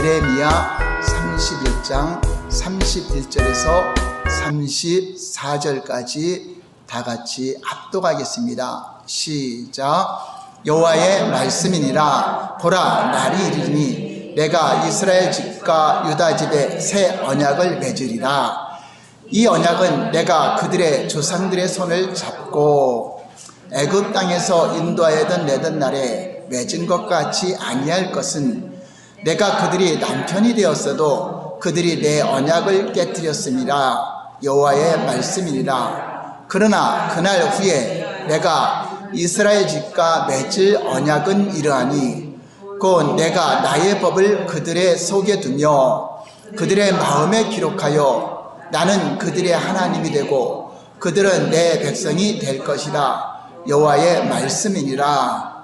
예레미야 31장 31절에서 34절까지 다 같이 합독하겠습니다. 시작. 여호와의 말씀이니라. 보라, 날이 이르니 내가 이스라엘 집과 유다 집에 새 언약을 맺으리라. 이 언약은 내가 그들의 조상들의 손을 잡고 애굽 땅에서 인도하여던 내던 날에 맺은 것 같이 아니할 것은 내가 그들이 남편이 되었어도 그들이 내 언약을 깨뜨렸음이라. 여호와의 말씀이니라. 그러나 그날 후에 내가 이스라엘 집과 맺을 언약은 이러하니 곧 내가 나의 법을 그들의 속에 두며 그들의 마음에 기록하여 나는 그들의 하나님이 되고 그들은 내 백성이 될 것이라. 여호와의 말씀이니라.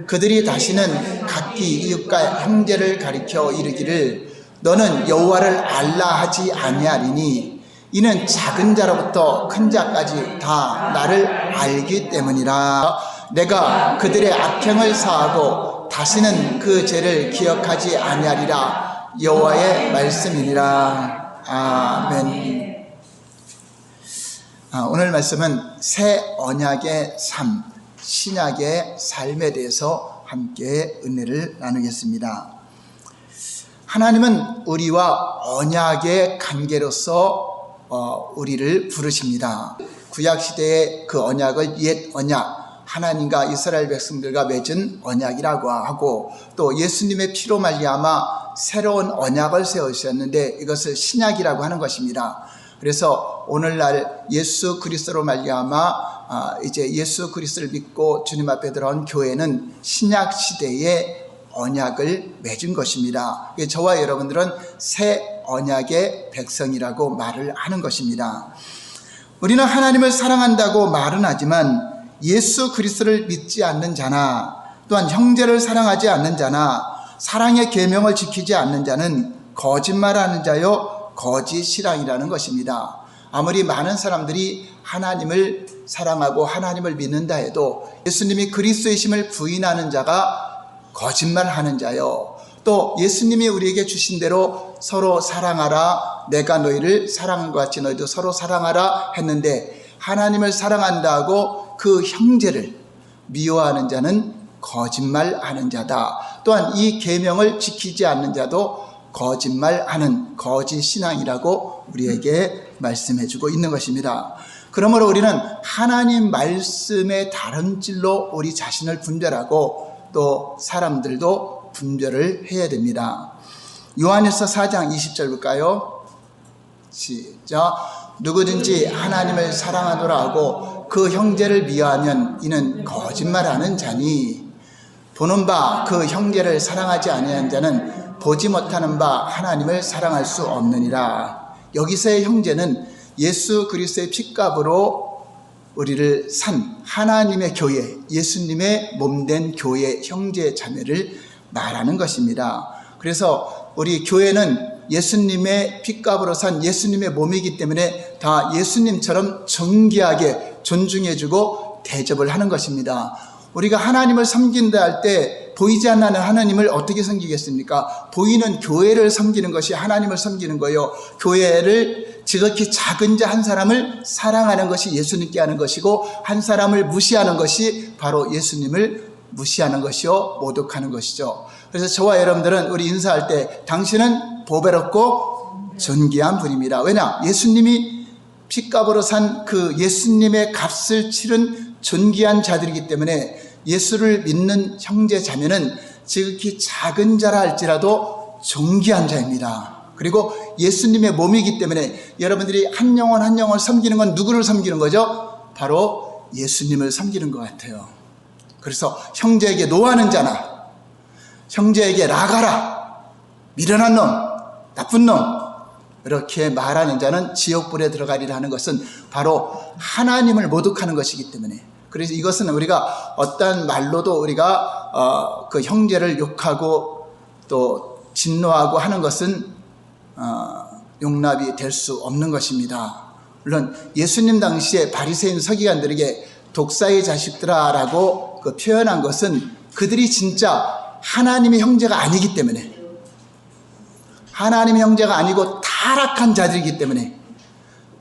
그들이 다시는 각기 이웃과 형제를 가리켜 이르기를 너는 여호와를 알라 하지 아니하리니 이는 작은 자로부터 큰 자까지 다 나를 알기 때문이라. 내가 그들의 악행을 사하고 다시는 그 죄를 기억하지 아니하리라. 여호와의 말씀이니라. 아멘. 오늘 말씀은 새 언약의 삶, 신약의 삶에 대해서 함께 은혜를 나누겠습니다. 하나님은 우리와 언약의 관계로서 우리를 부르십니다. 구약시대의 그 언약을 옛 언약, 하나님과 이스라엘 백성들과 맺은 언약이라고 하고, 또 예수님의 피로 말미암아 새로운 언약을 세우셨는데 이것을 신약이라고 하는 것입니다. 그래서 오늘날 예수 그리스도로 말미암아 이제 예수 그리스도를 믿고 주님 앞에 들어온 교회는 신약 시대의 언약을 맺은 것입니다. 저와 여러분들은 새 언약의 백성이라고 말을 하는 것입니다. 우리는 하나님을 사랑한다고 말은 하지만 예수 그리스도를 믿지 않는 자나 또한 형제를 사랑하지 않는 자나 사랑의 계명을 지키지 않는 자는 거짓말하는 자요 거짓 신앙이라는 것입니다. 아무리 많은 사람들이 하나님을 사랑하고 하나님을 믿는다 해도 예수님이 그리스도이심을 부인하는 자가 거짓말하는 자요, 또 예수님이 우리에게 주신 대로 서로 사랑하라, 내가 너희를 사랑한 것 같이 너희도 서로 사랑하라 했는데 하나님을 사랑한다고 그 형제를 미워하는 자는 거짓말하는 자다. 또한 이 계명을 지키지 않는 자도 거짓말하는 거짓 신앙이라고 우리에게 말씀해주고 있는 것입니다. 그러므로 우리는 하나님 말씀의 다른질로 우리 자신을 분별하고 또 사람들도 분별을 해야 됩니다. 요한일서 4장 20절 볼까요? 시작. 누구든지 하나님을 사랑하노라 하고 그 형제를 미워하면 이는 거짓말하는 자니 보는 바 그 형제를 사랑하지 아니하는 자는 보지 못하는 바 하나님을 사랑할 수 없느니라. 여기서의 형제는 예수 그리스도의 핏값으로 우리를 산 하나님의 교회, 예수님의 몸된 교회 형제 자매를 말하는 것입니다. 그래서 우리 교회는 예수님의 핏값으로 산 예수님의 몸이기 때문에 다 예수님처럼 정귀하게 존중해주고 대접을 하는 것입니다. 우리가 하나님을 섬긴다 할 때 보이지 않는 하나님을 어떻게 섬기겠습니까? 보이는 교회를 섬기는 것이 하나님을 섬기는 거예요. 교회를 지극히 작은 자 한 사람을 사랑하는 것이 예수님께 하는 것이고, 한 사람을 무시하는 것이 바로 예수님을 무시하는 것이요 모독하는 것이죠. 그래서 저와 여러분들은 우리 인사할 때 당신은 보배롭고 존귀한 분입니다. 왜냐? 예수님이 핏값으로 산 그 예수님의 값을 치른 존귀한 자들이기 때문에 예수를 믿는 형제 자매는 지극히 작은 자라 할지라도 존귀한 자입니다. 그리고 예수님의 몸이기 때문에 여러분들이 한 영혼 한 영혼을 섬기는 건 누구를 섬기는 거죠? 바로 예수님을 섬기는 것 같아요. 그래서 형제에게 노하는 자나 형제에게 나가라, 미련한 놈, 나쁜 놈 이렇게 말하는 자는 지옥불에 들어가리라 하는 것은 바로 하나님을 모독하는 것이기 때문에, 그래서 이것은 우리가 어떤 말로도 우리가 그 형제를 욕하고 또 진노하고 하는 것은 용납이 될 수 없는 것입니다. 물론 예수님 당시에 바리새인 서기관들에게 독사의 자식들아라고 표현한 것은 그들이 진짜 하나님의 형제가 아니기 때문에 하나님의 형제가 아니고 타락한 자들이기 때문에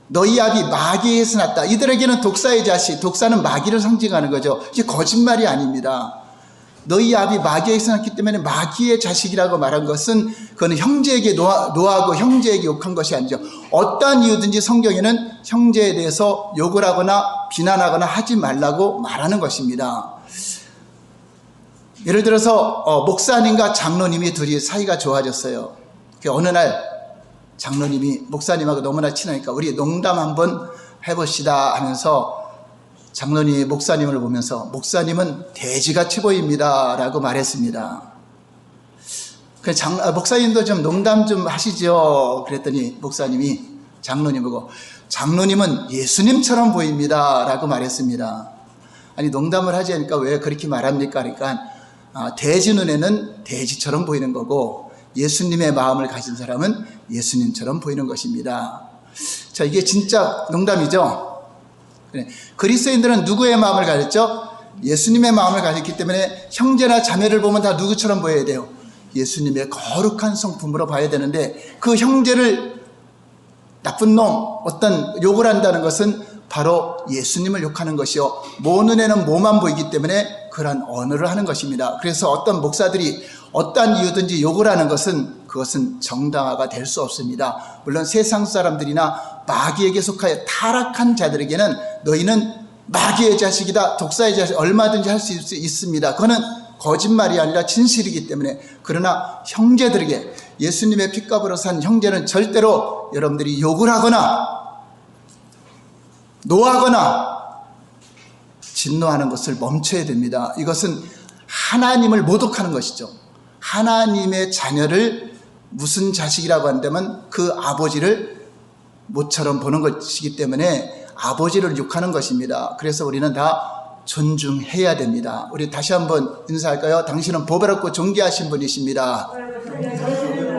너희 아비 마귀에서 났다. 이들에게는 독사의 자식, 독사는 마귀를 상징하는 거죠. 이게 거짓말이 아닙니다. 너희 아비 마귀에서 났기 때문에 마귀의 자식이라고 말한 것은 그건 형제에게 노하고 형제에게 욕한 것이 아니죠. 어떠한 이유든지 성경에는 형제에 대해서 욕을 하거나 비난하거나 하지 말라고 말하는 것입니다. 예를 들어서 목사님과 장로님이 둘이 사이가 좋아졌어요. 어느 날 장로님이 목사님하고 너무나 친하니까 우리 농담 한번 해봅시다 하면서 장로님이 목사님을 보면서 목사님은 돼지같이 보입니다 라고 말했습니다. 목사님도 좀 농담 좀 하시죠. 그랬더니 목사님이 장로님 보고 장로님은 예수님처럼 보입니다 라고 말했습니다. 아니 농담을 하지 않으니까 왜 그렇게 말합니까? 그러니까 돼지 눈에는 돼지처럼 보이는 거고 예수님의 마음을 가진 사람은 예수님처럼 보이는 것입니다. 자, 이게 진짜 농담이죠. 그리스도인들은 누구의 마음을 가졌죠? 예수님의 마음을 가졌기 때문에 형제나 자매를 보면 다 누구처럼 보여야 돼요? 예수님의 거룩한 성품으로 봐야 되는데 그 형제를 나쁜 놈, 어떤 욕을 한다는 것은 바로 예수님을 욕하는 것이요. 모 눈에는 모만 보이기 때문에 그러한 언어를 하는 것입니다. 그래서 어떤 목사들이 어떠한 이유든지 욕을 하는 것은 그것은 정당화가 될 수 없습니다. 물론 세상 사람들이나 마귀에게 속하여 타락한 자들에게는 너희는 마귀의 자식이다, 독사의 자식, 얼마든지 할 수 있습니다. 그거는 거짓말이 아니라 진실이기 때문에. 그러나 형제들에게 예수님의 핏값으로 산 형제는 절대로 여러분들이 욕을 하거나 노하거나 진노하는 것을 멈춰야 됩니다. 이것은 하나님을 모독하는 것이죠. 하나님의 자녀를 무슨 자식이라고 한다면 그 아버지를 모처럼 보는 것이기 때문에 아버지를 욕하는 것입니다. 그래서 우리는 다 존중해야 됩니다. 우리 다시 한번 인사할까요? 당신은 보배롭고 존귀하신 분이십니다.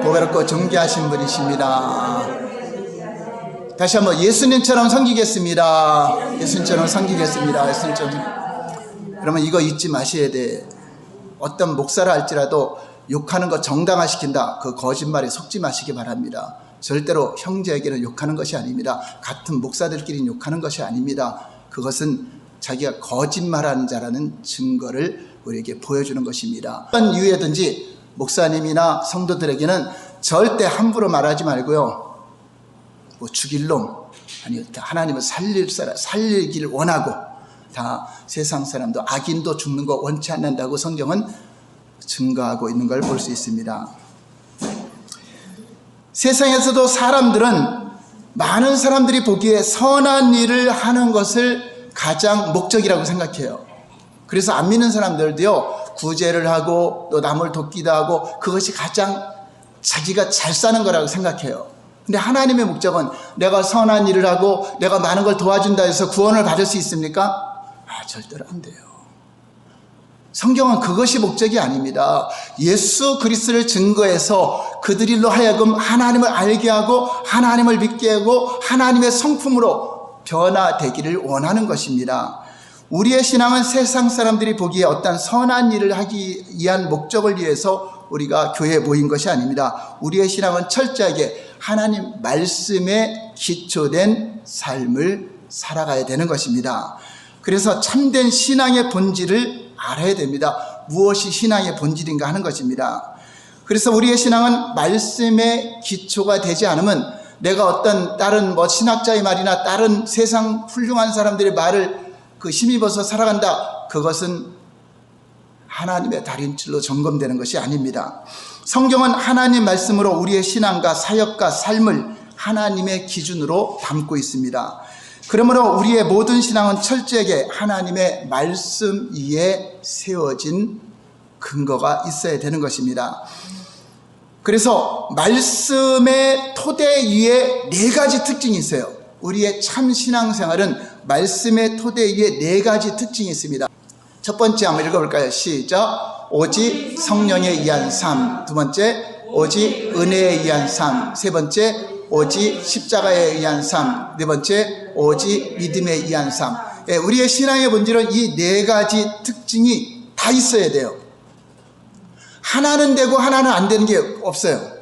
보배롭고 존귀하신 분이십니다. 다시 한번 예수님처럼 섬기겠습니다. 예수님처럼 섬기겠습니다. 예수님처럼. 그러면 이거 잊지 마셔야 돼. 어떤 목사라 할지라도 욕하는 거 정당화시킨다. 그 거짓말에 속지 마시기 바랍니다. 절대로 형제에게는 욕하는 것이 아닙니다. 같은 목사들끼리 욕하는 것이 아닙니다. 그것은 자기가 거짓말하는 자라는 증거를 우리에게 보여주는 것입니다. 어떤 이유에든지 목사님이나 성도들에게는 절대 함부로 말하지 말고요. 뭐 죽일 놈, 아니 하나님을 살리기를 원하고 다 세상 사람도 악인도 죽는 거 원치 않는다고 성경은 증거하고 있는 걸 볼 수 있습니다. 세상에서도 사람들은 많은 사람들이 보기에 선한 일을 하는 것을 가장 목적이라고 생각해요. 그래서 안 믿는 사람들도요, 구제를 하고 또 남을 돕기도 하고 그것이 가장 자기가 잘 사는 거라고 생각해요. 근데 하나님의 목적은 내가 선한 일을 하고 내가 많은 걸 도와준다 해서 구원을 받을 수 있습니까? 절대로 안 돼요. 성경은 그것이 목적이 아닙니다. 예수 그리스도를 증거해서 그들로 하여금 하나님을 알게 하고 하나님을 믿게 하고 하나님의 성품으로 변화되기를 원하는 것입니다. 우리의 신앙은 세상 사람들이 보기에 어떤 선한 일을 하기 위한 목적을 위해서 우리가 교회에 모인 것이 아닙니다. 우리의 신앙은 철저하게 하나님 말씀에 기초된 삶을 살아가야 되는 것입니다. 그래서 참된 신앙의 본질을 알아야 됩니다. 무엇이 신앙의 본질인가 하는 것입니다. 그래서 우리의 신앙은 말씀의 기초가 되지 않으면 내가 어떤 다른 신학자의 말이나 다른 세상 훌륭한 사람들의 말을 힘입어서 살아간다. 그것은 하나님의 다림질로 점검되는 것이 아닙니다. 성경은 하나님 말씀으로 우리의 신앙과 사역과 삶을 하나님의 기준으로 담고 있습니다. 그러므로 우리의 모든 신앙은 철저하게 하나님의 말씀 위에 세워진 근거가 있어야 되는 것입니다. 그래서 말씀의 토대 위에 4가지 특징이 있어요. 우리의 참 신앙생활은 말씀의 토대 위에 4가지 특징이 있습니다. 첫 번째 한번 읽어볼까요? 시작. 오직 성령에 의한 삶. 두 번째, 오직 은혜에 의한 삶. 세 번째, 오직 십자가에 의한 삶. 네 번째, 오직 믿음에 의한 삶. 우리의 신앙의 본질은 이 4가지 특징이 다 있어야 돼요. 하나는 되고 하나는 안 되는 게 없어요.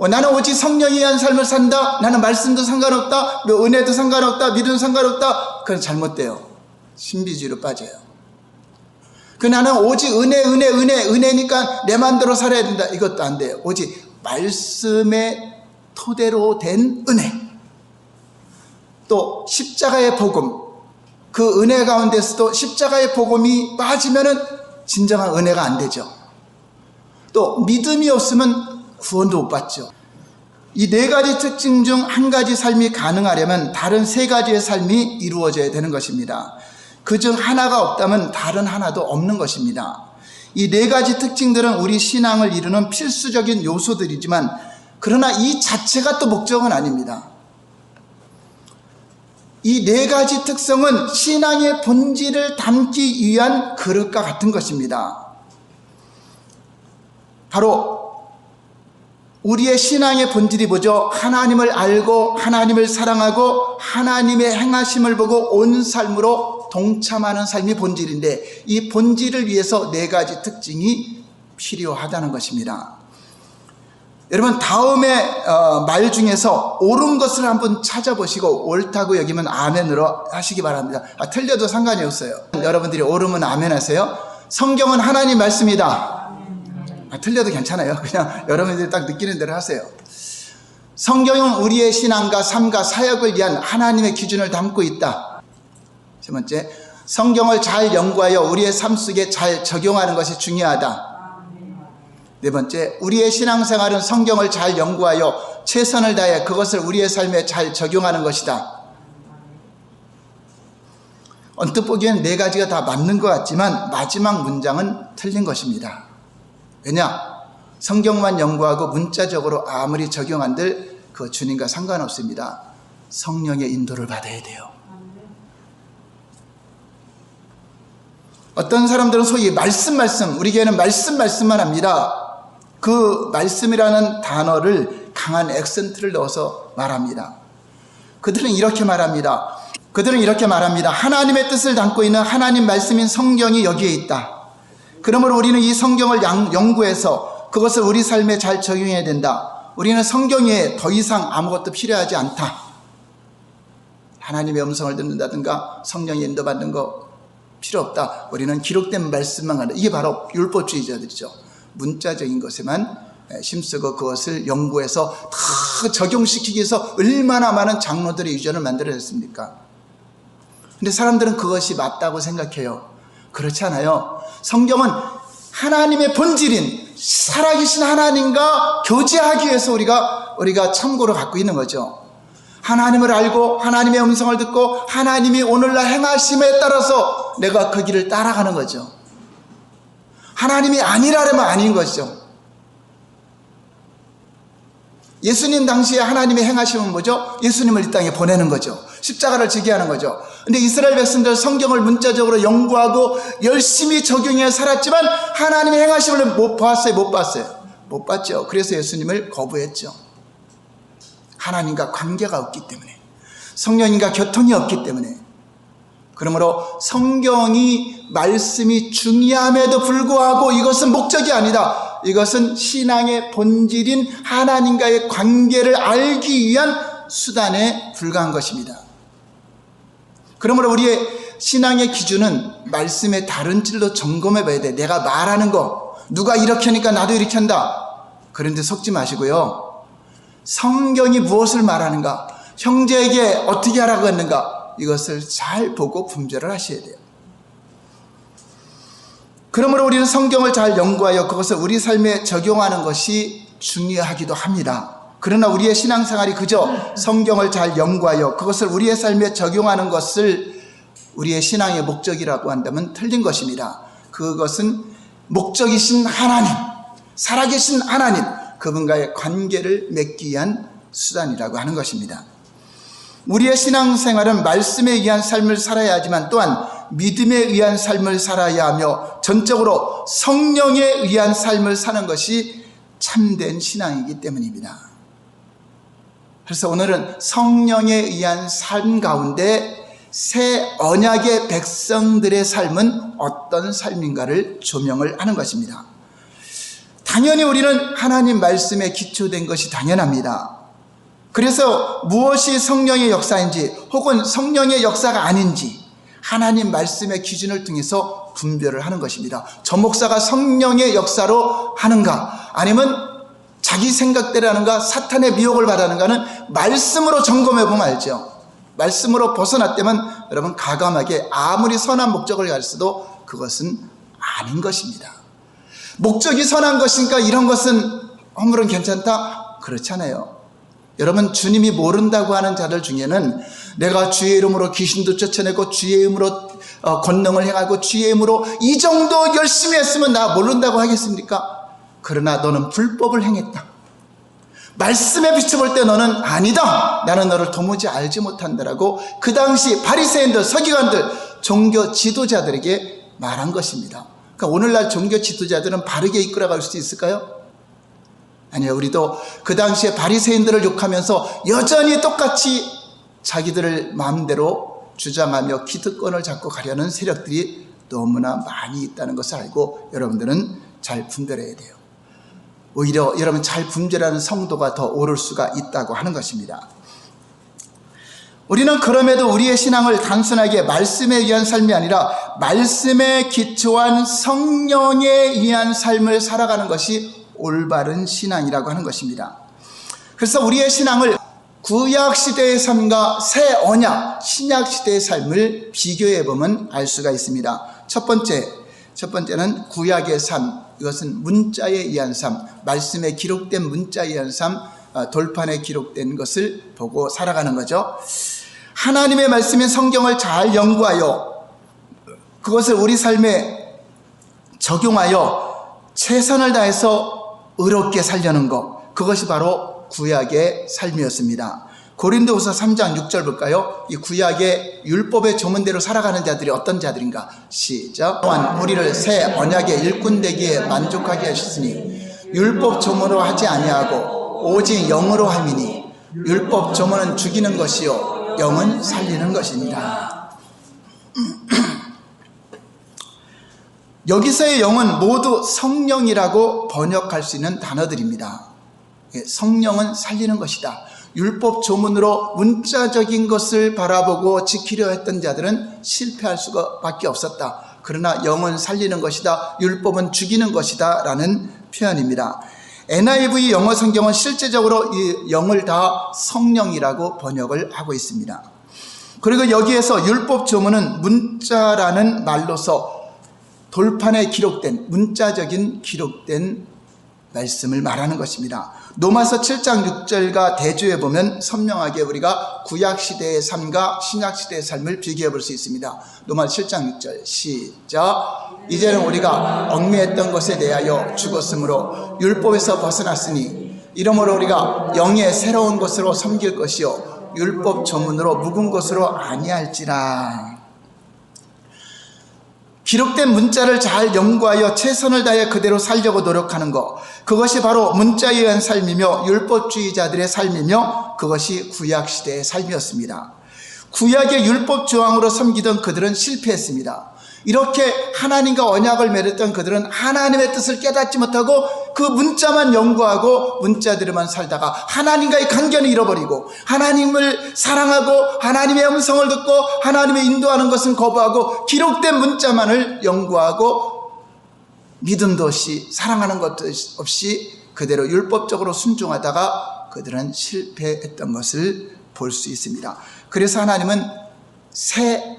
나는 오직 성령에 의한 삶을 산다. 나는 말씀도 상관없다. 은혜도 상관없다. 믿음도 상관없다. 그건 잘못돼요. 신비주의로 빠져요. 나는 오직 은혜니까 내 마음대로 살아야 된다. 이것도 안 돼요. 오직 말씀의 토대로 된 은혜. 또 십자가의 복음. 그 은혜 가운데서도 십자가의 복음이 빠지면은 진정한 은혜가 안 되죠. 또 믿음이 없으면 구원도 못 받죠. 이 네 가지 특징 중 한 가지 삶이 가능하려면 다른 세 가지의 삶이 이루어져야 되는 것입니다. 그중 하나가 없다면 다른 하나도 없는 것입니다. 이 네 가지 특징들은 우리 신앙을 이루는 필수적인 요소들이지만 그러나 이 자체가 또 목적은 아닙니다. 이 네 가지 특성은 신앙의 본질을 담기 위한 그릇과 같은 것입니다. 바로 우리의 신앙의 본질이 뭐죠? 하나님을 알고 하나님을 사랑하고 하나님의 행하심을 보고 온 삶으로 동참하는 삶이 본질인데 이 본질을 위해서 네 가지 특징이 필요하다는 것입니다. 여러분 다음에 말 중에서 옳은 것을 한번 찾아보시고 옳다고 여기면 아멘으로 하시기 바랍니다. 틀려도 상관이 없어요. 여러분들이 옳으면 아멘 하세요. 성경은 하나님 말씀이다. 틀려도 괜찮아요. 그냥 여러분들이 딱 느끼는 대로 하세요. 성경은 우리의 신앙과 삶과 사역을 위한 하나님의 기준을 담고 있다. 세 번째, 성경을 잘 연구하여 우리의 삶 속에 잘 적용하는 것이 중요하다. 네 번째, 우리의 신앙생활은 성경을 잘 연구하여 최선을 다해 그것을 우리의 삶에 잘 적용하는 것이다. 언뜻 보기엔 네 가지가 다 맞는 것 같지만 마지막 문장은 틀린 것입니다. 왜냐? 성경만 연구하고 문자적으로 아무리 적용한들 그 주님과 상관없습니다. 성령의 인도를 받아야 돼요. 어떤 사람들은 소위 말씀 우리 교회는 말씀만 합니다. 그 말씀이라는 단어를 강한 액센트를 넣어서 말합니다. 그들은 이렇게 말합니다. 하나님의 뜻을 담고 있는 하나님 말씀인 성경이 여기에 있다. 그러므로 우리는 이 성경을 연구해서 그것을 우리 삶에 잘 적용해야 된다. 우리는 성경에 더 이상 아무것도 필요하지 않다. 하나님의 음성을 듣는다든가 성령의 인도받는 거 필요 없다. 우리는 기록된 말씀만 간다. 이게 바로 율법주의자들이죠. 문자적인 것에만 힘쓰고 그것을 연구해서 다 적용시키기 위해서 얼마나 많은 장로들의 유전을 만들어냈습니까? 근데 사람들은 그것이 맞다고 생각해요. 그렇지 않아요. 성경은 하나님의 본질인 살아계신 하나님과 교제하기 위해서 우리가 참고로 갖고 있는 거죠. 하나님을 알고 하나님의 음성을 듣고 하나님이 오늘날 행하심에 따라서 내가 그 길을 따라가는 거죠. 하나님이 아니라면 아닌 것이죠. 예수님 당시에 하나님의 행하심은 뭐죠? 예수님을 이 땅에 보내는 거죠. 십자가를 지게 하는 거죠. 근데 이스라엘 백성들 성경을 문자적으로 연구하고 열심히 적용해 살았지만 하나님의 행하심을 못 봤어요? 못 봤죠. 그래서 예수님을 거부했죠. 하나님과 관계가 없기 때문에, 성령님과 교통이 없기 때문에. 그러므로 성경이 말씀이 중요함에도 불구하고 이것은 목적이 아니다. 이것은 신앙의 본질인 하나님과의 관계를 알기 위한 수단에 불과한 것입니다. 그러므로 우리의 신앙의 기준은 말씀의 다른 질로 점검해 봐야 돼. 내가 말하는 거, 누가 이렇게 하니까 나도 이렇게 한다. 그런데 속지 마시고요. 성경이 무엇을 말하는가, 형제에게 어떻게 하라고 했는가, 이것을 잘 보고 분별을 하셔야 돼요. 그러므로 우리는 성경을 잘 연구하여 그것을 우리 삶에 적용하는 것이 중요하기도 합니다. 그러나 우리의 신앙생활이 그저 성경을 잘 연구하여 그것을 우리의 삶에 적용하는 것을 우리의 신앙의 목적이라고 한다면 틀린 것입니다. 그것은 목적이신 하나님, 살아계신 하나님, 그분과의 관계를 맺기 위한 수단이라고 하는 것입니다. 우리의 신앙생활은 말씀에 의한 삶을 살아야 하지만 또한 믿음에 의한 삶을 살아야 하며 전적으로 성령에 의한 삶을 사는 것이 참된 신앙이기 때문입니다. 그래서 오늘은 성령에 의한 삶 가운데 새 언약의 백성들의 삶은 어떤 삶인가를 조명을 하는 것입니다. 당연히 우리는 하나님 말씀에 기초된 것이 당연합니다. 그래서 무엇이 성령의 역사인지 혹은 성령의 역사가 아닌지 하나님 말씀의 기준을 통해서 분별을 하는 것입니다. 저 목사가 성령의 역사로 하는가 아니면 자기 생각대로 하는가 사탄의 미혹을 받았는가는 말씀으로 점검해 보면 알죠. 말씀으로 벗어났다면 여러분 과감하게 아무리 선한 목적을 가졌어도 그것은 아닌 것입니다. 목적이 선한 것이니까 이런 것은 허물은 괜찮다? 그렇잖아요. 여러분 주님이 모른다고 하는 자들 중에는 내가 주의 이름으로 귀신도 쫓아내고 주의 이름으로 권능을 행하고 주의 이름으로 이 정도 열심히 했으면 나 모른다고 하겠습니까? 그러나 너는 불법을 행했다. 말씀에 비춰볼 때 너는 아니다. 나는 너를 도무지 알지 못한다라고 그 당시 바리새인들, 서기관들, 종교 지도자들에게 말한 것입니다. 그러니까 오늘날 종교 지도자들은 바르게 이끌어갈 수 있을까요? 아니요. 우리도 그 당시에 바리새인들을 욕하면서 여전히 똑같이 자기들을 마음대로 주장하며 기득권을 잡고 가려는 세력들이 너무나 많이 있다는 것을 알고 여러분들은 잘 분별해야 돼요. 오히려 여러분 잘 분별하는 성도가 더 오를 수가 있다고 하는 것입니다. 우리는 그럼에도 우리의 신앙을 단순하게 말씀에 의한 삶이 아니라 말씀에 기초한 성령에 의한 삶을 살아가는 것이 올바른 신앙이라고 하는 것입니다. 그래서 우리의 신앙을 구약시대의 삶과 새 언약, 신약시대의 삶을 비교해 보면 알 수가 있습니다. 첫 번째는 구약의 삶, 이것은 문자에 의한 삶, 말씀에 기록된 문자에 의한 삶, 돌판에 기록된 것을 보고 살아가는 거죠. 하나님의 말씀인 성경을 잘 연구하여 그것을 우리 삶에 적용하여 최선을 다해서 의롭게 살려는 것, 그것이 바로 구약의 삶이었습니다. 고린도후서 3장 6절 볼까요? 이 구약의 율법의 조문대로 살아가는 자들이 어떤 자들인가? 시작. 또한 우리를 새 언약의 일꾼 되기에 만족하게 하셨으니 율법 조문으로 하지 아니하고 오직 영으로 함이니 율법 조문은 죽이는 것이요 영은 살리는 것입니다. 여기서의 영은 모두 성령이라고 번역할 수 있는 단어들입니다. 성령은 살리는 것이다. 율법 조문으로 문자적인 것을 바라보고 지키려 했던 자들은 실패할 수밖에 없었다. 그러나 영은 살리는 것이다. 율법은 죽이는 것이다 라는 표현입니다. NIV 영어 성경은 실제적으로 이 영을 다 성령이라고 번역을 하고 있습니다. 그리고 여기에서 율법 조문은 문자라는 말로서 돌판에 기록된 문자적인 기록된 말씀을 말하는 것입니다. 로마서 7장 6절과 대조해 보면 선명하게 우리가 구약시대의 삶과 신약시대의 삶을 비교해 볼 수 있습니다. 로마서 7장 6절 시작. 이제는 우리가 얽매였던 것에 대하여 죽었으므로 율법에서 벗어났으니 이러므로 우리가 영의 새로운 것으로 섬길 것이요 율법 조문으로 묵은 것으로 아니할지라. 기록된 문자를 잘 연구하여 최선을 다해 그대로 살려고 노력하는 것, 그것이 바로 문자에 의한 삶이며 율법주의자들의 삶이며 그것이 구약시대의 삶이었습니다. 구약의 율법 조항으로 섬기던 그들은 실패했습니다. 이렇게 하나님과 언약을 맺었던 그들은 하나님의 뜻을 깨닫지 못하고 그 문자만 연구하고 문자들만 살다가 하나님과의 관계는 잃어버리고 하나님을 사랑하고 하나님의 음성을 듣고 하나님의 인도하는 것은 거부하고 기록된 문자만을 연구하고 믿음도 없이 사랑하는 것도 없이 그대로 율법적으로 순종하다가 그들은 실패했던 것을 볼 수 있습니다. 그래서 하나님은 새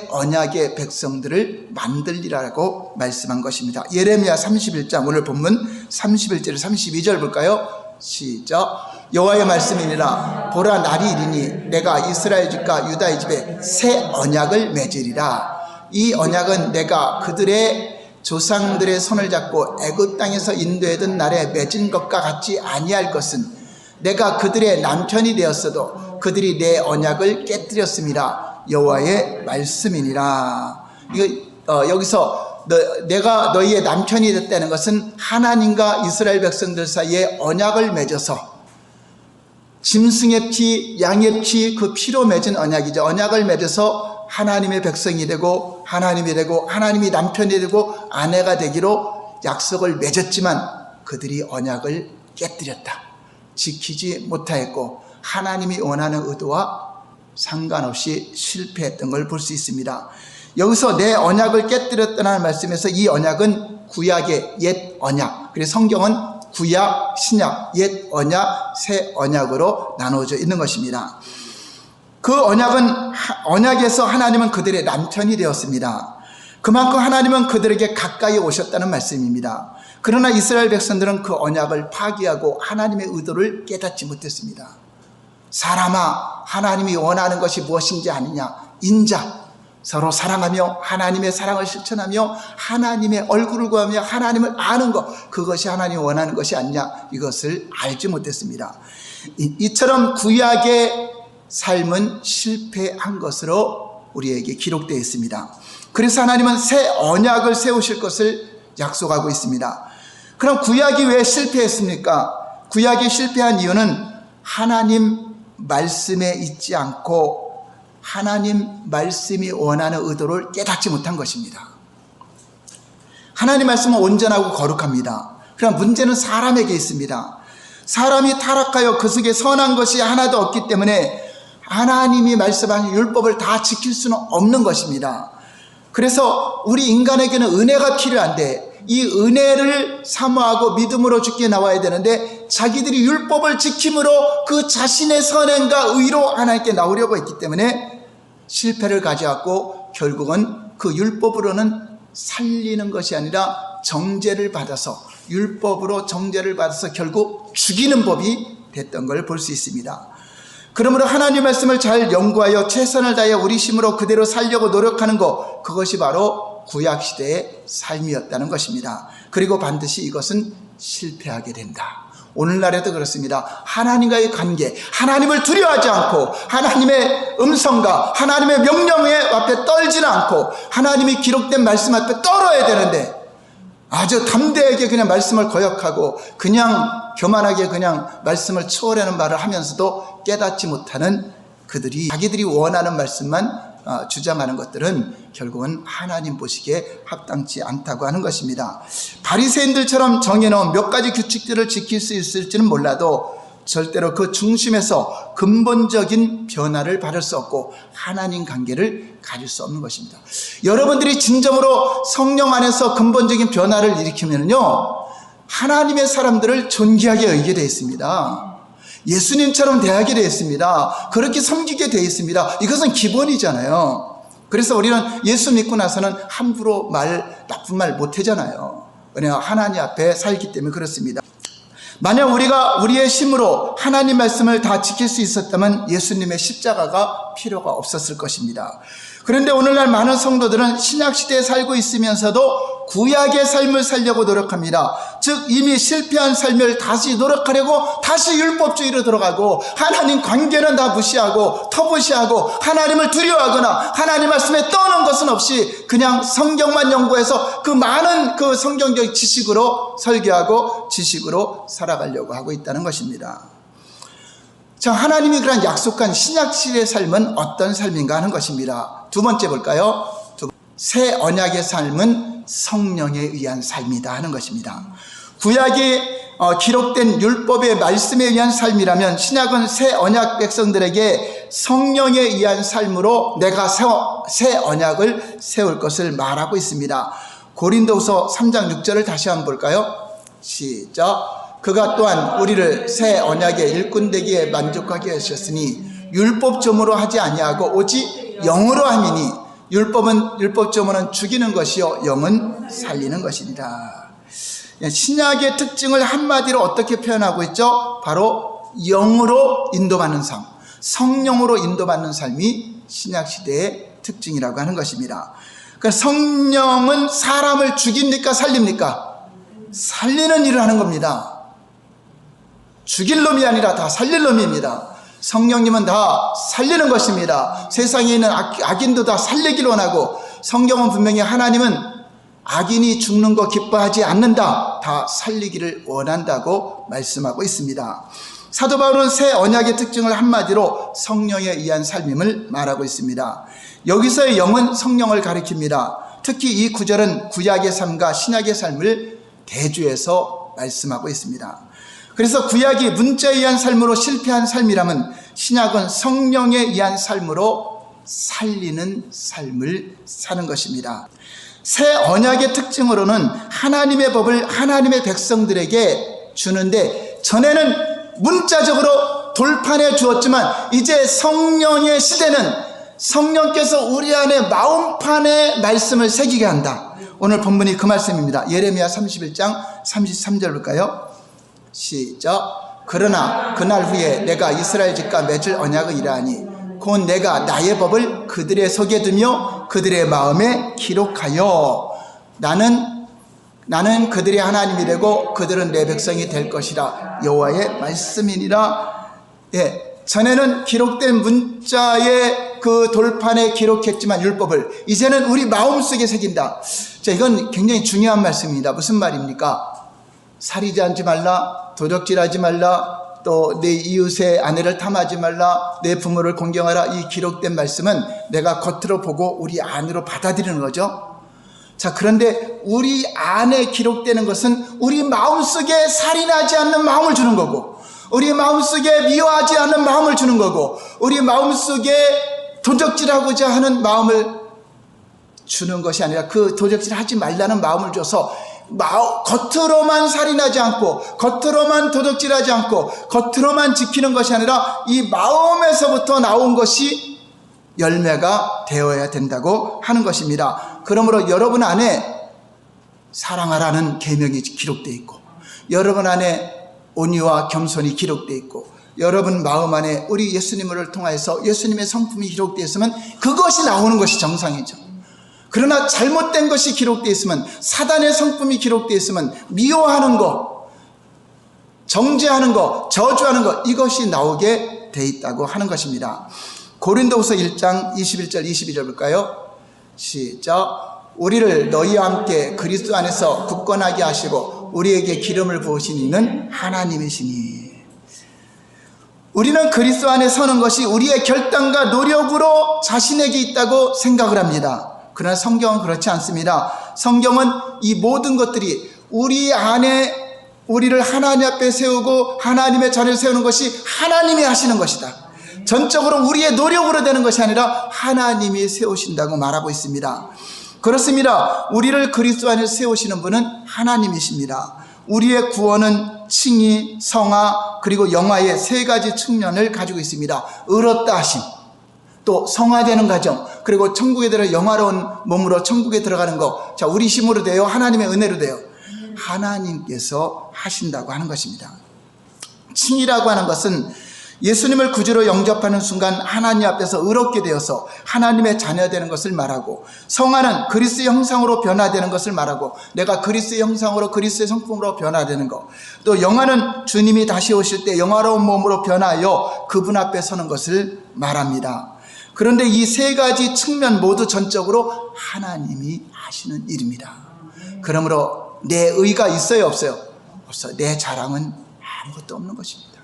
언약의 백성들을 만들리라고 말씀한 것입니다. 예레미야 31장 오늘 본문 31절 32절 볼까요? 시작. 여호와의 말씀이니라. 보라 날이 이르니 내가 이스라엘 집과 유다의 집에 새 언약을 맺으리라. 이 언약은 내가 그들의 조상들의 손을 잡고 애굽 땅에서 인도하던 날에 맺은 것과 같지 아니할 것은 내가 그들의 남편이 되었어도 그들이 내 언약을 깨뜨렸음이라. 여호와의 말씀이니라. 여기서 내가 너희의 남편이 됐다는 것은 하나님과 이스라엘 백성들 사이에 언약을 맺어서 짐승의 피, 양의 피, 그 피로 맺은 언약이죠. 언약을 맺어서 하나님의 백성이 되고 하나님이 되고 하나님이 남편이 되고 아내가 되기로 약속을 맺었지만 그들이 언약을 깨뜨렸다. 지키지 못하였고 하나님이 원하는 의도와 상관없이 실패했던 걸 볼 수 있습니다. 여기서 내 언약을 깨뜨렸다는 말씀에서 이 언약은 구약의 옛 언약, 그리고 성경은 구약, 신약, 옛 언약, 새 언약으로 나누어져 있는 것입니다. 그 언약에서 하나님은 그들의 남편이 되었습니다. 그만큼 하나님은 그들에게 가까이 오셨다는 말씀입니다. 그러나 이스라엘 백성들은 그 언약을 파기하고 하나님의 의도를 깨닫지 못했습니다. 사람아, 하나님이 원하는 것이 무엇인지 아느냐? 인자, 서로 사랑하며 하나님의 사랑을 실천하며 하나님의 얼굴을 구하며 하나님을 아는 것, 그것이 하나님이 원하는 것이 아니냐? 이것을 알지 못했습니다. 이처럼 구약의 삶은 실패한 것으로 우리에게 기록되어 있습니다. 그래서 하나님은 새 언약을 세우실 것을 약속하고 있습니다. 그럼 구약이 왜 실패했습니까? 구약이 실패한 이유는 하나님 말씀에 있지 않고 하나님 말씀이 원하는 의도를 깨닫지 못한 것입니다. 하나님 말씀은 온전하고 거룩합니다. 그럼 문제는 사람에게 있습니다. 사람이 타락하여 그 속에 선한 것이 하나도 없기 때문에 하나님이 말씀하신 율법을 다 지킬 수는 없는 것입니다. 그래서 우리 인간에게는 은혜가 필요한데 이 은혜를 사모하고 믿음으로 주께 나와야 되는데 자기들이 율법을 지킴으로 그 자신의 선행과 의로 하나님께 나오려고 했기 때문에 실패를 가져왔고 결국은 그 율법으로는 살리는 것이 아니라 정죄를 받아서 율법으로 정죄를 받아서 결국 죽이는 법이 됐던 걸 볼 수 있습니다. 그러므로 하나님 말씀을 잘 연구하여 최선을 다해 우리 힘으로 그대로 살려고 노력하는 것, 그것이 바로 구약시대의 삶이었다는 것입니다. 그리고 반드시 이것은 실패하게 된다. 오늘날에도 그렇습니다. 하나님과의 관계, 하나님을 두려워하지 않고 하나님의 음성과 하나님의 명령에 앞에 떨지는 않고 하나님이 기록된 말씀 앞에 떨어야 되는데 아주 담대하게 그냥 말씀을 거역하고 그냥 교만하게 그냥 말씀을 초월하는 말을 하면서도 깨닫지 못하는 그들이 자기들이 원하는 말씀만 주장하는 것들은 결국은 하나님 보시기에 합당치 않다고 하는 것입니다. 바리새인들처럼 정해놓은 몇 가지 규칙들을 지킬 수 있을지는 몰라도 절대로 그 중심에서 근본적인 변화를 받을 수 없고 하나님 관계를 가질 수 없는 것입니다. 여러분들이 진정으로 성령 안에서 근본적인 변화를 일으키면요 하나님의 사람들을 존귀하게 여기게 되어 있습니다. 예수님처럼 대하게 되어 있습니다. 그렇게 섬기게 되어 있습니다. 이것은 기본이잖아요. 그래서 우리는 예수 믿고 나서는 함부로 나쁜 말 못하잖아요. 왜냐하면 하나님 앞에 살기 때문에 그렇습니다. 만약 우리가 우리의 힘으로 하나님 말씀을 다 지킬 수 있었다면 예수님의 십자가가 필요가 없었을 것입니다. 그런데 오늘날 많은 성도들은 신약시대에 살고 있으면서도 구약의 삶을 살려고 노력합니다. 즉 이미 실패한 삶을 다시 노력하려고 다시 율법주의로 들어가고 하나님 관계는 다 무시하고 터부시하고 하나님을 두려워하거나 하나님 말씀에 떠오는 것은 없이 그냥 성경만 연구해서 그 많은 그 성경적 지식으로 설교하고 지식으로 살아가려고 하고 있다는 것입니다. 자, 하나님이 그런 약속한 신약시대의 삶은 어떤 삶인가 하는 것입니다. 두 번째 볼까요? 새 언약의 삶은 성령에 의한 삶이다 하는 것입니다. 구약이 기록된 율법의 말씀에 의한 삶이라면 신약은 새 언약 백성들에게 성령에 의한 삶으로 내가 새 언약을 세울 것을 말하고 있습니다. 고린도후서 3장 6절을 다시 한번 볼까요? 시작. 그가 또한 우리를 새 언약의 일꾼 되기에 만족하게 하셨으니 율법점으로 하지 아니하고 오직 영으로 함이니 율법점으로는 죽이는 것이요 영은 살리는 것이니라. 신약의 특징을 한마디로 어떻게 표현하고 있죠? 바로 영으로 인도받는 삶, 성령으로 인도받는 삶이 신약시대의 특징이라고 하는 것입니다. 그러니까 성령은 사람을 죽입니까 살립니까? 살리는 일을 하는 겁니다. 죽일 놈이 아니라 다 살릴 놈입니다. 성령님은 다 살리는 것입니다. 세상에 있는 악인도 다 살리기를 원하고 성경은 분명히 하나님은 악인이 죽는 거 기뻐하지 않는다. 다 살리기를 원한다고 말씀하고 있습니다. 사도 바울은 새 언약의 특징을 한마디로 성령에 의한 삶임을 말하고 있습니다. 여기서의 영은 성령을 가리킵니다. 특히 이 구절은 구약의 삶과 신약의 삶을 대주에서 말씀하고 있습니다. 그래서 구약이 문자에 의한 삶으로 실패한 삶이라면 신약은 성령에 의한 삶으로 살리는 삶을 사는 것입니다. 새 언약의 특징으로는 하나님의 법을 하나님의 백성들에게 주는데, 전에는 문자적으로 돌판에 주었지만 이제 성령의 시대는 성령께서 우리 안에 마음판에 말씀을 새기게 한다. 오늘 본문이 그 말씀입니다. 예레미야 31장 33절 볼까요? 시작. 그러나 그날 후에 내가 이스라엘 집과 맺을 언약을 이러하니 곧 내가 나의 법을 그들의 속에 두며 그들의 마음에 기록하여 나는 그들의 하나님이 되고 그들은 내 백성이 될 것이라 여호와의 말씀이니라. 전에는 기록된 문자의 그 돌판에 기록했지만 율법을 이제는 우리 마음속에 새긴다. 자, 이건 굉장히 중요한 말씀입니다. 무슨 말입니까? 살이지 않지 말라, 도적질하지 말라, 또 내 이웃의 아내를 탐하지 말라, 내 부모를 공경하라. 이 기록된 말씀은 내가 겉으로 보고 우리 안으로 받아들이는 거죠. 자, 그런데 우리 안에 기록되는 것은 우리 마음속에 살인하지 않는 마음을 주는 거고, 우리 마음속에 미워하지 않는 마음을 주는 거고, 우리 마음속에 도적질하고자 하는 마음을 주는 것이 아니라 그 도적질하지 말라는 마음을 줘서 겉으로만 살인하지 않고 겉으로만 도둑질하지 않고 겉으로만 지키는 것이 아니라 이 마음에서부터 나온 것이 열매가 되어야 된다고 하는 것입니다. 그러므로 여러분 안에 사랑하라는 계명이 기록되어 있고, 여러분 안에 온유와 겸손이 기록되어 있고, 여러분 마음 안에 우리 예수님을 통해서 예수님의 성품이 기록되어 있으면 그것이 나오는 것이 정상이죠. 그러나 잘못된 것이 기록되어 있으면, 사단의 성품이 기록되어 있으면 미워하는 것, 정죄하는 것, 저주하는 것, 이것이 나오게 돼 있다고 하는 것입니다. 고린도후서 1장 21절 22절 볼까요? 시작. 우리를 너희와 함께 그리스도 안에서 굳건하게 하시고 우리에게 기름을 부으신 이는 하나님이시니. 우리는 그리스도 안에 서는 것이 우리의 결단과 노력으로 자신에게 있다고 생각을 합니다. 그러나 성경은 그렇지 않습니다. 성경은 이 모든 것들이 우리 안에 우리를 하나님 앞에 세우고 하나님의 자리를 세우는 것이 하나님이 하시는 것이다. 전적으로 우리의 노력으로 되는 것이 아니라 하나님이 세우신다고 말하고 있습니다. 그렇습니다. 우리를 그리스도 안에 세우시는 분은 하나님이십니다. 우리의 구원은 칭의, 성화, 그리고 영화의 세 가지 측면을 가지고 있습니다. 의롭다 하심, 또 성화되는 과정, 그리고 천국에 들어 영화로운 몸으로 천국에 들어가는 것. 자, 우리 힘으로 돼요? 하나님의 은혜로 돼요? 하나님께서 하신다고 하는 것입니다. 칭의라고 하는 것은 예수님을 구주로 영접하는 순간 하나님 앞에서 의롭게 되어서 하나님의 자녀되는 것을 말하고, 성화는 그리스도의 형상으로 변화되는 것을 말하고, 내가 그리스도의 형상으로 그리스도의 성품으로 변화되는 것, 또 영화는 주님이 다시 오실 때 영화로운 몸으로 변하여 그분 앞에 서는 것을 말합니다. 그런데 이 세 가지 측면 모두 전적으로 하나님이 하시는 일입니다. 그러므로 내 의가 있어요, 없어요? 없어요. 내 자랑은 아무것도 없는 것입니다.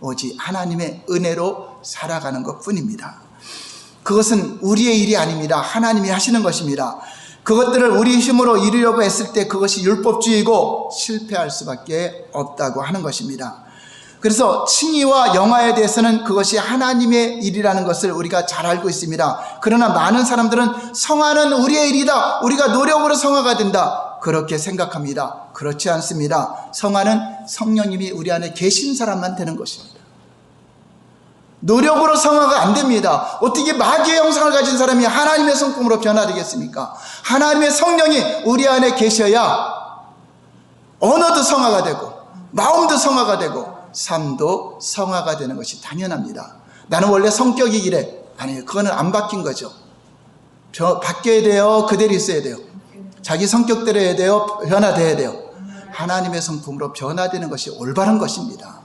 오직 하나님의 은혜로 살아가는 것 뿐입니다. 그것은 우리의 일이 아닙니다. 하나님이 하시는 것입니다. 그것들을 우리 힘으로 이루려고 했을 때 그것이 율법주의고 실패할 수밖에 없다고 하는 것입니다. 그래서 칭의와 영화에 대해서는 그것이 하나님의 일이라는 것을 우리가 잘 알고 있습니다. 그러나 많은 사람들은 성화는 우리의 일이다, 우리가 노력으로 성화가 된다, 그렇게 생각합니다. 그렇지 않습니다. 성화는 성령님이 우리 안에 계신 사람만 되는 것입니다. 노력으로 성화가 안 됩니다. 어떻게 마귀의 형상을 가진 사람이 하나님의 성품으로 변화되겠습니까? 하나님의 성령이 우리 안에 계셔야 언어도 성화가 되고 마음도 성화가 되고 삶도 성화가 되는 것이 당연합니다. 나는 원래 성격이 이래. 아니에요. 그거는 안 바뀐 거죠. 바뀌어야 돼요. 그대로 있어야 돼요. 자기 성격대로 해야 돼요. 변화돼야 돼요. 하나님의 성품으로 변화되는 것이 올바른 것입니다.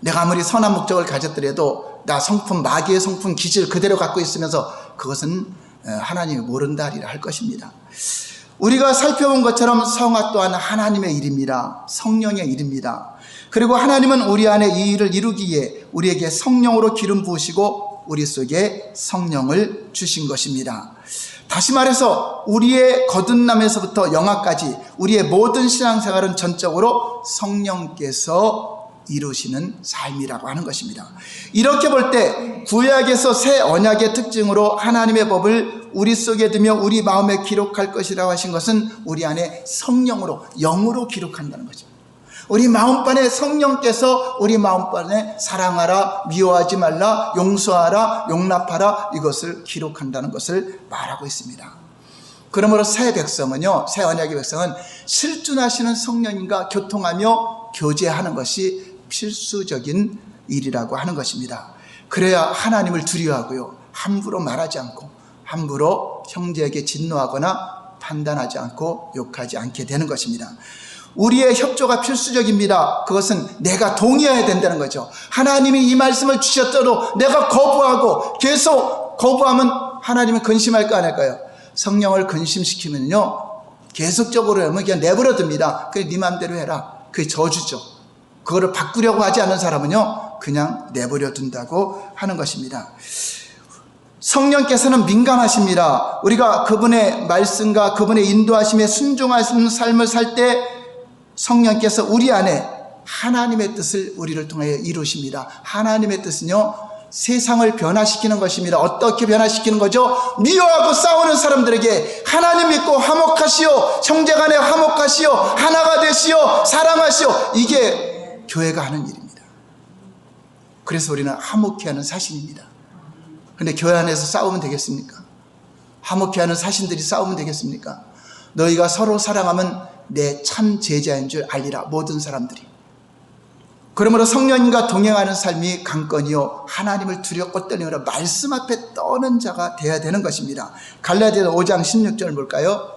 내가 아무리 선한 목적을 가졌더라도 나 성품, 마귀의 성품, 기질 그대로 갖고 있으면서 그것은 하나님이 모른다 하리라 할 것입니다. 우리가 살펴본 것처럼 성화 또한 하나님의 일입니다. 성령의 일입니다. 그리고 하나님은 우리 안에 이 일을 이루기 위해 우리에게 성령으로 기름 부으시고 우리 속에 성령을 주신 것입니다. 다시 말해서 우리의 거듭남에서부터 영화까지 우리의 모든 신앙생활은 전적으로 성령께서 이루시는 삶이라고 하는 것입니다. 이렇게 볼 때 구약에서 새 언약의 특징으로 하나님의 법을 우리 속에 두며 우리 마음에 기록할 것이라고 하신 것은 우리 안에 성령으로, 영으로 기록한다는 것입니다. 우리 마음판에 성령께서 우리 마음판에 사랑하라, 미워하지 말라, 용서하라, 용납하라, 이것을 기록한다는 것을 말하고 있습니다. 그러므로 새 백성은요, 새 언약의 백성은 실존하시는 성령님과 교통하며 교제하는 것이 필수적인 일이라고 하는 것입니다. 그래야 하나님을 두려워하고요, 함부로 말하지 않고 함부로 형제에게 진노하거나 판단하지 않고 욕하지 않게 되는 것입니다. 우리의 협조가 필수적입니다. 그것은 내가 동의해야 된다는 거죠. 하나님이 이 말씀을 주셨더라도 내가 거부하고 계속 거부하면 하나님은 근심할까 안 할까요? 성령을 근심시키면요, 계속적으로 하면 그냥 내버려 둡니다. 그래, 네 맘대로 해라. 그게 저주죠. 그거를 바꾸려고 하지 않는 사람은요, 그냥 내버려 둔다고 하는 것입니다. 성령께서는 민감하십니다. 우리가 그분의 말씀과 그분의 인도하심에 순종하시는 삶을 살 때 성령께서 우리 안에 하나님의 뜻을 우리를 통하여 이루십니다. 하나님의 뜻은요, 세상을 변화시키는 것입니다. 어떻게 변화시키는 거죠? 미워하고 싸우는 사람들에게 하나님 믿고 화목하시오, 형제간에 화목하시오, 하나가 되시오, 사랑하시오, 이게 교회가 하는 일입니다. 그래서 우리는 화목케 하는 사신입니다. 그런데 교회 안에서 싸우면 되겠습니까? 화목케 하는 사신들이 싸우면 되겠습니까? 너희가 서로 사랑하면 내 참 제자인 줄 알리라, 모든 사람들이. 그러므로 성령님과 동행하는 삶이 강건이요, 하나님을 두렵고 떨리므로 말씀 앞에 떠는 자가 되어야 되는 것입니다. 갈라디아서 5장 16절 볼까요?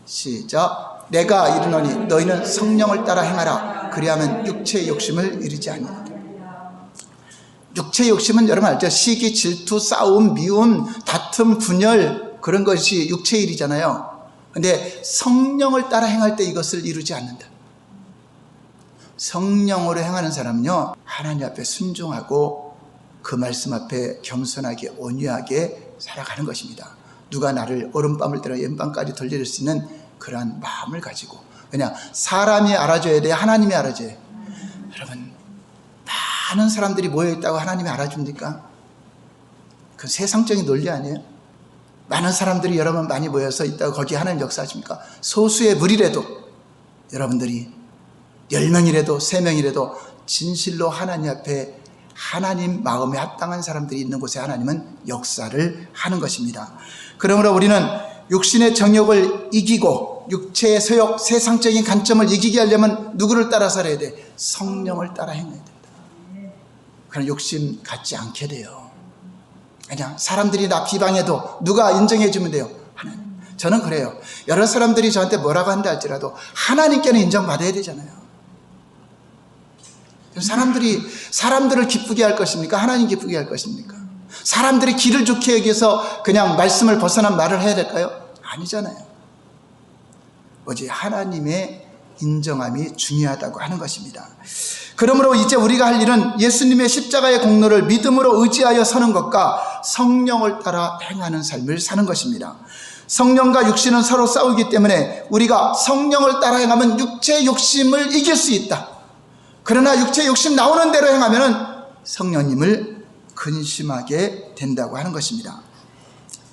시작. 내가 이르노니 너희는 성령을 따라 행하라. 그리하면 육체의 욕심을 이루지 아니하리라. 육체의 욕심은 여러분 알죠? 시기, 질투, 싸움, 미움, 다툼, 분열, 그런 것이 육체의 일이잖아요. 그런데 성령을 따라 행할 때 이것을 이루지 않는다. 성령으로 행하는 사람은요, 하나님 앞에 순종하고 그 말씀 앞에 겸손하게 온유하게 살아가는 것입니다. 누가 나를 오른밤을 때려 왼밤까지 돌릴 수 있는 그러한 마음을 가지고. 그냥 사람이 알아줘야 돼요? 하나님이 알아줘야 돼요? 여러분, 많은 사람들이 모여있다고 하나님이 알아줍니까? 그 세상적인 논리 아니에요? 많은 사람들이 여러분 많이 모여서 있다고 거기 하나님 역사하십니까? 소수의 무리라도 여러분들이 10명이라도 3명이라도 진실로 하나님 앞에 하나님 마음에 합당한 사람들이 있는 곳에 하나님은 역사를 하는 것입니다. 그러므로 우리는 육신의 정욕을 이기고 육체의 소욕, 세상적인 관점을 이기게 하려면 누구를 따라 살아야 돼? 성령을 따라 행해야 된다. 그럼 욕심 갖지 않게 돼요. 그냥 사람들이 나 비방해도 누가 인정해 주면 돼요? 하나님. 저는 그래요. 여러 사람들이 저한테 뭐라고 한다 할지라도 하나님께는 인정받아야 되잖아요. 사람들을 기쁘게 할 것입니까? 하나님 기쁘게 할 것입니까? 사람들이 길을 좋게 여기서 그냥 말씀을 벗어난 말을 해야 될까요? 아니잖아요. 오직 하나님의 인정함이 중요하다고 하는 것입니다. 그러므로 이제 우리가 할 일은 예수님의 십자가의 공로를 믿음으로 의지하여 서는 것과 성령을 따라 행하는 삶을 사는 것입니다. 성령과 육신은 서로 싸우기 때문에 우리가 성령을 따라 행하면 육체의 욕심을 이길 수 있다. 그러나 육체의 욕심 나오는 대로 행하면 성령님을 근심하게 된다고 하는 것입니다.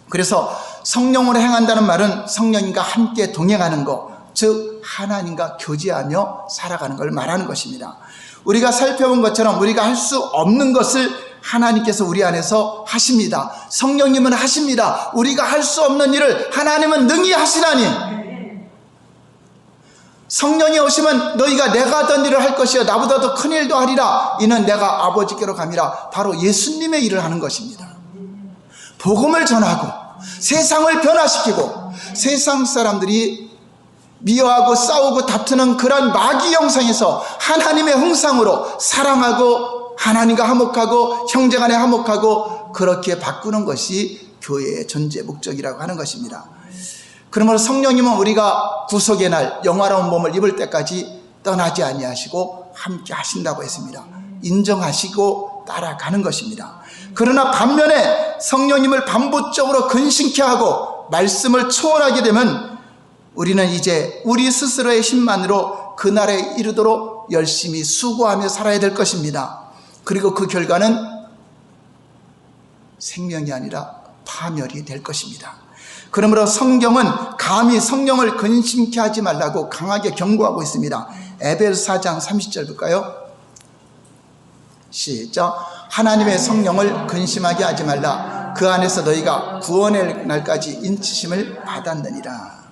그래서 성령으로 행한다는 말은 성령님과 함께 동행하는 것, 즉 하나님과 교제하며 살아가는 걸 말하는 것입니다. 우리가 살펴본 것처럼 우리가 할 수 없는 것을 하나님께서 우리 안에서 하십니다. 성령님은 하십니다. 우리가 할 수 없는 일을 하나님은 능히 하시나니, 성령이 오시면 너희가 내가 하던 일을 할 것이요 나보다 더 큰 일도 하리라. 이는 내가 아버지께로 감이라. 바로 예수님의 일을 하는 것입니다. 복음을 전하고 세상을 변화시키고 세상 사람들이 미워하고 싸우고 다투는 그런 마귀 영상에서 하나님의 형상으로 사랑하고 하나님과 화목하고 형제간에 화목하고 그렇게 바꾸는 것이 교회의 존재 목적이라고 하는 것입니다. 그러므로 성령님은 우리가 구속의 날 영화로운 몸을 입을 때까지 떠나지 아니하시고 함께 하신다고 했습니다. 인정하시고 따라가는 것입니다. 그러나 반면에 성령님을 반복적으로 근심케 하고 말씀을 초월하게 되면 우리는 이제 우리 스스로의 힘만으로 그날에 이르도록 열심히 수고하며 살아야 될 것입니다. 그리고 그 결과는 생명이 아니라 파멸이 될 것입니다. 그러므로 성경은 감히 성령을 근심케 하지 말라고 강하게 경고하고 있습니다. 에베소서 4장 30절 볼까요? 시작. 하나님의 성령을 근심하게 하지 말라. 그 안에서 너희가 구원의 날까지 인치심을 받았느니라.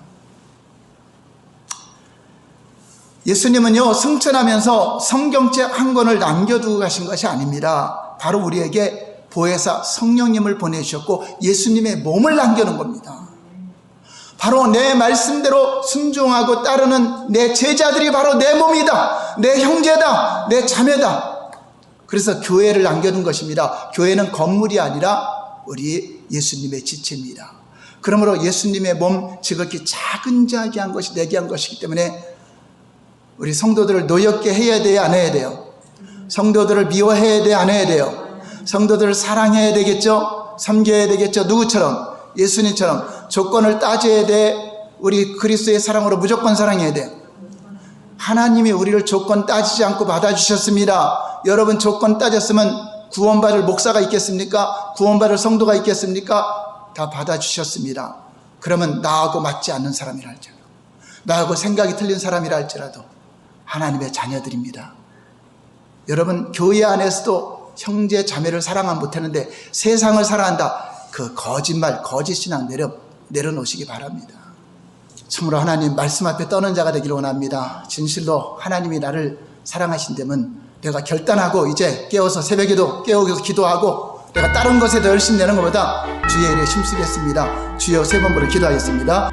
예수님은요, 승천하면서 성경책 한 권을 남겨두고 가신 것이 아닙니다. 바로 우리에게 보혜사 성령님을 보내주셨고 예수님의 몸을 남겨놓은 겁니다. 바로 내 말씀대로 순종하고 따르는 내 제자들이 바로 내 몸이다, 내 형제다, 내 자매다. 그래서 교회를 남겨둔 것입니다. 교회는 건물이 아니라 우리 예수님의 지체입니다. 그러므로 예수님의 몸, 지극히 작은 자기 한 것이 내게 한 것이기 때문에 우리 성도들을 노엽게 해야 돼요, 안 해야 돼요? 성도들을 미워해야 돼요, 안 해야 돼요? 성도들을 사랑해야 되겠죠? 섬겨야 되겠죠? 누구처럼? 예수님처럼 조건을 따져야 돼. 우리 그리스도의 사랑으로 무조건 사랑해야 돼. 하나님이 우리를 조건 따지지 않고 받아주셨습니다. 여러분 조건 따졌으면 구원받을 목사가 있겠습니까? 구원받을 성도가 있겠습니까? 다 받아주셨습니다. 그러면 나하고 맞지 않는 사람이라 할지라도, 나하고 생각이 틀린 사람이라 할지라도 하나님의 자녀들입니다. 여러분 교회 안에서도 형제 자매를 사랑하면 못하는데 세상을 사랑한다, 그 거짓말, 거짓 신앙 내려놓으시기 바랍니다. 참으로 하나님 말씀 앞에 떠는 자가 되기를 원합니다. 진실로 하나님이 나를 사랑하신다면 내가 결단하고 이제 깨워서 새벽에도 깨우고 기도하고 내가 다른 것에 더 열심히 내는 것보다 주의 일에 힘쓰겠습니다. 주여 세 번 부르 기도하겠습니다.